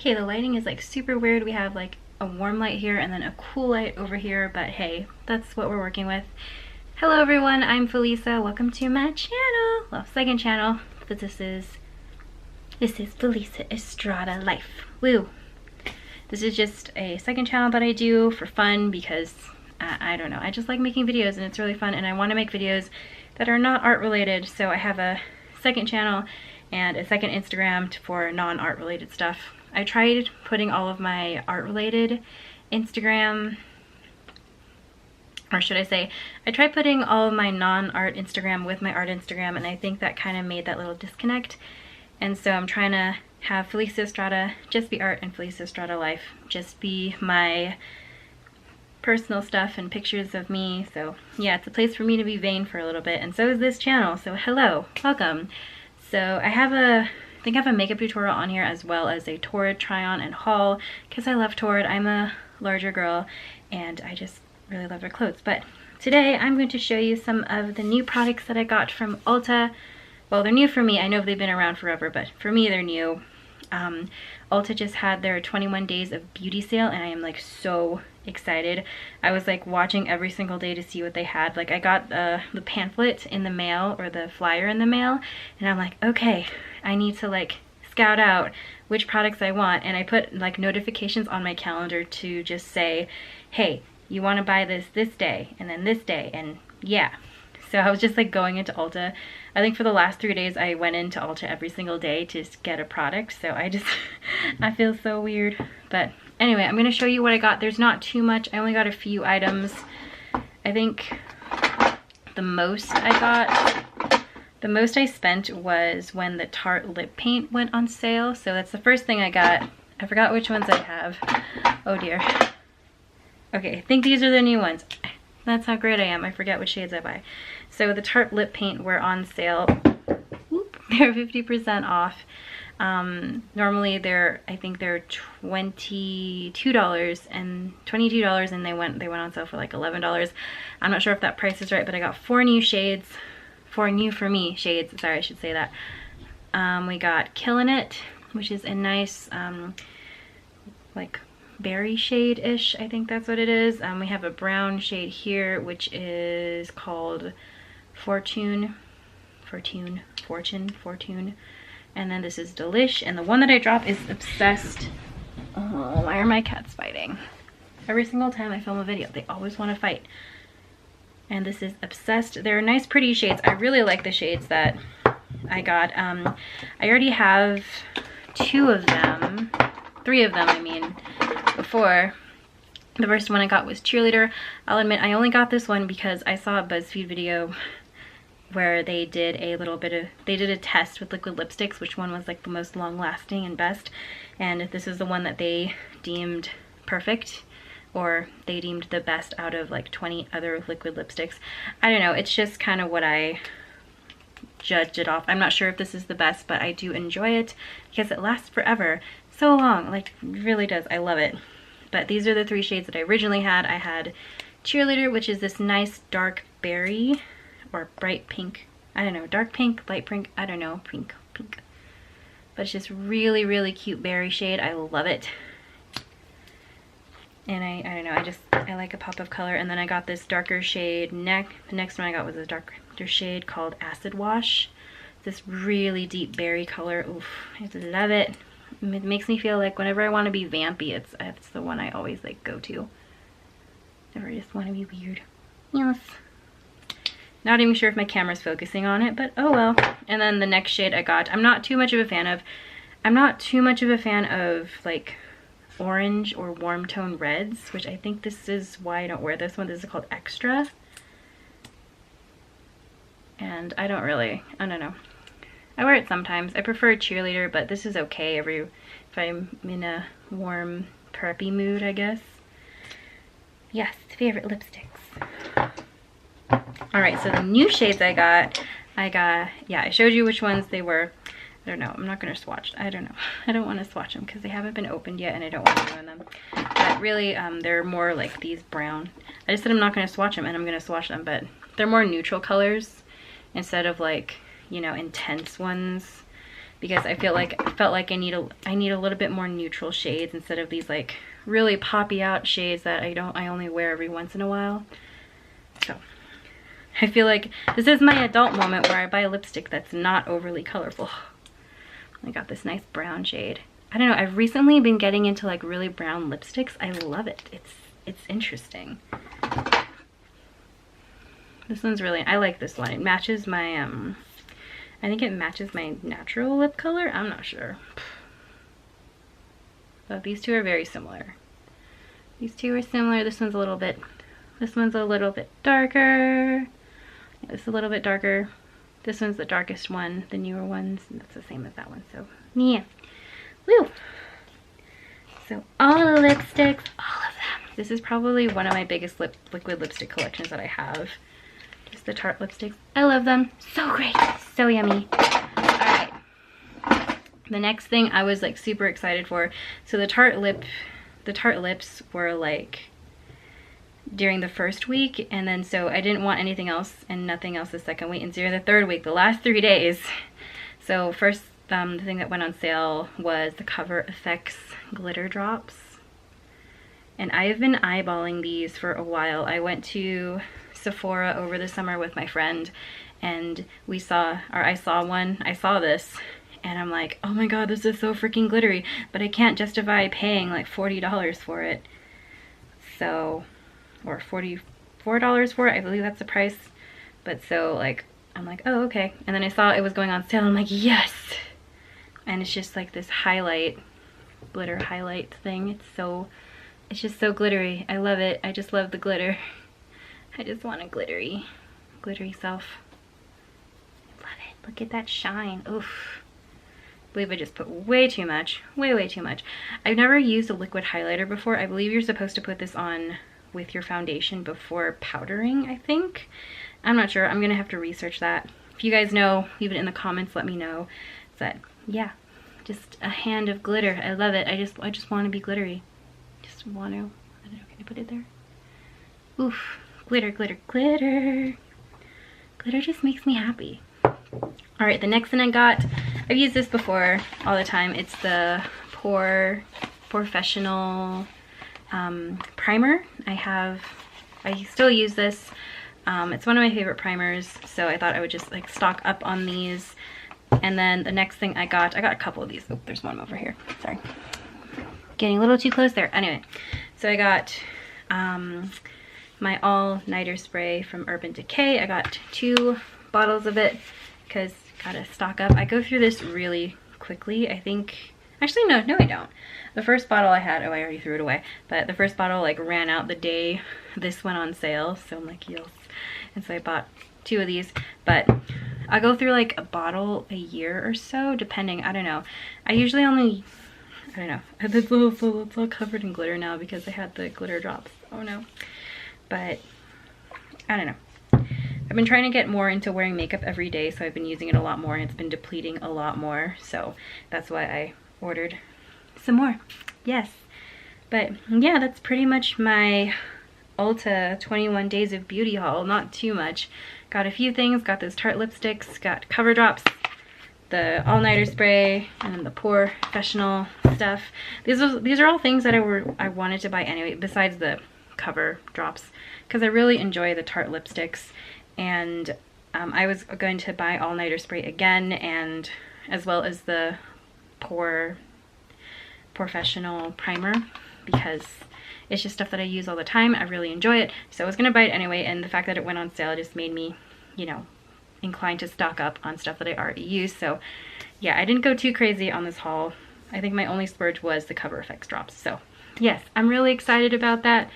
Okay, the lighting is like super weird. We have like a warm light here and then a cool light over here, but hey, that's what we're working with. Hello everyone, I'm Feliza. Welcome to my channel. Well, second channel, but this is Feliza Estrada Life. Woo! This is just a second channel that I do for fun because I don't know, I just like making videos and it's really fun, and I want to make videos that are not art related, so I have a second channel and a second Instagram for non-art related stuff. I tried putting all of my art related Instagram, or should I say, I tried putting all of my non-art Instagram with my art Instagram, and I think that kind of made that little disconnect. And so I'm trying to have Feliza Estrada just be art and Feliza Estrada Life just be my personal stuff and pictures of me. So yeah, it's a place for me to be vain for a little bit, and so is this channel. So hello, welcome. So I think I have a makeup tutorial on here as well as a Torrid try on and haul because I love Torrid. I'm a larger girl and I just really love their clothes. But today I'm going to show you some of the new products that I got from Ulta. Well, they're new for me. I know they've been around forever, but for me they're new. Ulta just had their 21 days of beauty sale and I am like so excited. I was like watching every single day to see what they had. Like I got the pamphlet in the mail, or the flyer in the mail, and I'm like, okay, I need to like scout out which products I want, and I put like notifications on my calendar to just say, hey, you want to buy this day and then this day, and yeah. So I was just like going into Ulta. I think for the last 3 days I went into Ulta every single day to get a product, so I just I feel so weird. But anyway, I'm going to show you what I got. There's not too much. I only got a few items. I think the most I spent was when the Tarte lip paint went on sale. So that's the first thing I got. I forgot which ones I have. Oh dear. Okay, I think these are the new ones. That's how great I am. I forget what shades I buy. So the Tarte lip paint were on sale. Whoop, they're 50% off. Normally I think they're $22 and they went on sale for like $11. I'm not sure if that price is right, but I got 4 new shades. 4 new for me shades, sorry, I should say that. We got Killin' It, which is a nice like berry shade-ish, I think that's what it is. We have a brown shade here, which is called Fortune. And then this is Delish, and the one that I dropped is Obsessed. Oh, why are my cats fighting? Every single time I film a video, they always want to fight. And this is Obsessed. They're nice, pretty shades. I really like the shades that I got. I already have 2 of them. 3 of them, I mean, before. The first one I got was Cheerleader. I'll admit I only got this one because I saw a BuzzFeed video where they did a test with liquid lipsticks, which one was like the most long lasting and best, and this is the one that they deemed perfect, or they deemed the best out of like 20 other liquid lipsticks. I don't know, it's just kind of what I judged it off. I'm not sure if this is the best, but I do enjoy it because it lasts forever. So long, like really does. I love it. But these are the 3 shades that I originally had. I had Cheerleader, which is this nice dark berry or bright pink. I don't know, dark pink, light pink, I don't know, pink. But it's just really, really cute berry shade. I love it. And I don't know, I like a pop of color. And then I got this darker shade The next one I got was a darker shade called Acid Wash. This really deep berry color. Oof, I just love it. It makes me feel like whenever I want to be vampy, it's the one I always like go to. Never just want to be weird. Yes. Not even sure if my camera's focusing on it, but oh well. And then the next shade I got, I'm not too much of a fan of like orange or warm tone reds, which I think this is why I don't wear this one. This is called Extra. And I don't know. I wear it sometimes. I prefer Cheerleader, but this is okay if I'm in a warm, preppy mood, I guess. Yes, favorite lipsticks. Alright, so the new shades I got, yeah, I showed you which ones they were. I don't know, I'm not going to swatch. I don't know. I don't want to swatch them because they haven't been opened yet and I don't want to ruin them. But really, they're more like these brown. I just said I'm not going to swatch them, and I'm going to swatch them, but they're more neutral colors instead of like, you know, intense ones. because I felt like I need a little bit more neutral shades instead of these like really poppy out shades that I only wear every once in a while. So I feel like this is my adult moment where I buy a lipstick that's not overly colorful. I got this nice brown shade. I don't know, I've recently been getting into like really brown lipsticks. I love it. It's interesting. This one's really, I like this one. It matches my, I think it matches my natural lip color. I'm not sure. But these two are very similar. These two are similar. This one's a little bit darker. Yeah, this is a little bit darker. This one's the darkest one, the newer ones. And that's the same as that one, so yeah. Woo! So all the lipsticks, all of them. This is probably one of my biggest liquid lipstick collections that I have. Just the Tarte lipsticks. I love them. So great. So yummy. Alright. The next thing I was like super excited for. So the Tarte lips were like during the first week, and then so I didn't want anything else and nothing else the second week, and during the third week, the last 3 days. So first, the thing that went on sale was the Cover FX glitter drops, and I have been eyeballing these for a while. I went to Sephora over the summer with my friend, and I saw this, and I'm like, oh my god, this is so freaking glittery, but I can't justify paying like $40 for it. So, or $44 for it, I believe that's the price. But so like, I'm like, oh, okay. And then I saw it was going on sale, I'm like, yes! And it's just like this highlight, glitter highlight thing. It's just so glittery. I love it. I just love the glitter. I just want a glittery self. Love it. Look at that shine. Oof. I believe I just put way too much. Way too much. I've never used a liquid highlighter before. I believe you're supposed to put this on with your foundation before powdering, I think. I'm not sure. I'm gonna have to research that. If you guys know, leave it in the comments, let me know. But yeah, just a hand of glitter. I love it. I just want to be glittery. Just want to. I don't know, can I put it there? Oof. Glitter, glitter, glitter. Glitter just makes me happy. Alright, the next thing I got, I've used this before all the time. It's the Professional primer. I still use this. It's one of my favorite primers, so I thought I would just like stock up on these. And then the next thing I got a couple of these. Oh, there's one over here. Sorry. Getting a little too close there. Anyway, so I got my all-nighter spray from Urban Decay. I got 2 bottles of it because gotta stock up. I go through this really quickly. I think, actually no I don't. The first bottle I had, oh, I already threw it away, but the first bottle like ran out the day this went on sale, so I'm like, yes. And so I bought 2 of these, but I go through like a bottle a year or so, depending, I don't know. I usually only, I don't know, it's all covered in glitter now because I had the glitter drops. Oh no. But I don't know. I've been trying to get more into wearing makeup every day, so I've been using it a lot more, and it's been depleting a lot more, so that's why I ordered some more. Yes. But yeah, that's pretty much my Ulta 21 Days of Beauty haul. Not too much. Got a few things. Got those Tarte lipsticks, got cover drops, the all-nighter spray, and then the Professional stuff. These are all things that I wanted to buy anyway, besides the cover drops, because I really enjoy the Tarte lipsticks. And I was going to buy all-nighter spray again, and as well as the Professional primer, because it's just stuff that I use all the time. I really enjoy it, so I was gonna buy it anyway, and the fact that it went on sale just made me, you know, inclined to stock up on stuff that I already use. So yeah, I didn't go too crazy on this haul. I think my only splurge was the Cover FX drops. So yes, I'm really excited about that.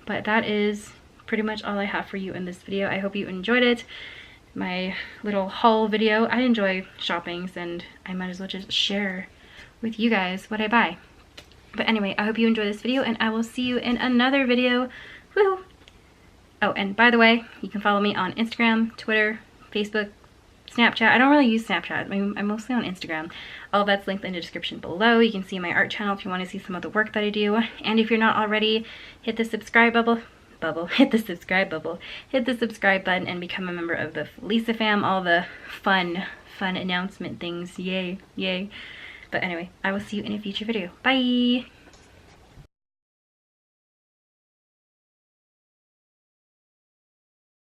But that is pretty much all I have for you in this video. I hope you enjoyed it. My little haul video. I enjoy shoppings, and I might as well just share with you guys what I buy. But anyway, I hope you enjoy this video, and I will see you in another video. Woo! Oh, and by the way, you can follow me on Instagram, Twitter, Facebook, Snapchat. I don't really use Snapchat. I'm mostly on Instagram. All that's linked in the description below. You can see my art channel if you want to see some of the work that I do. And if you're not already, hit the subscribe hit the subscribe button and become a member of the Feliza fam. All the fun fun announcement things. Yay, yay. But anyway, I will see you in a future video. Bye!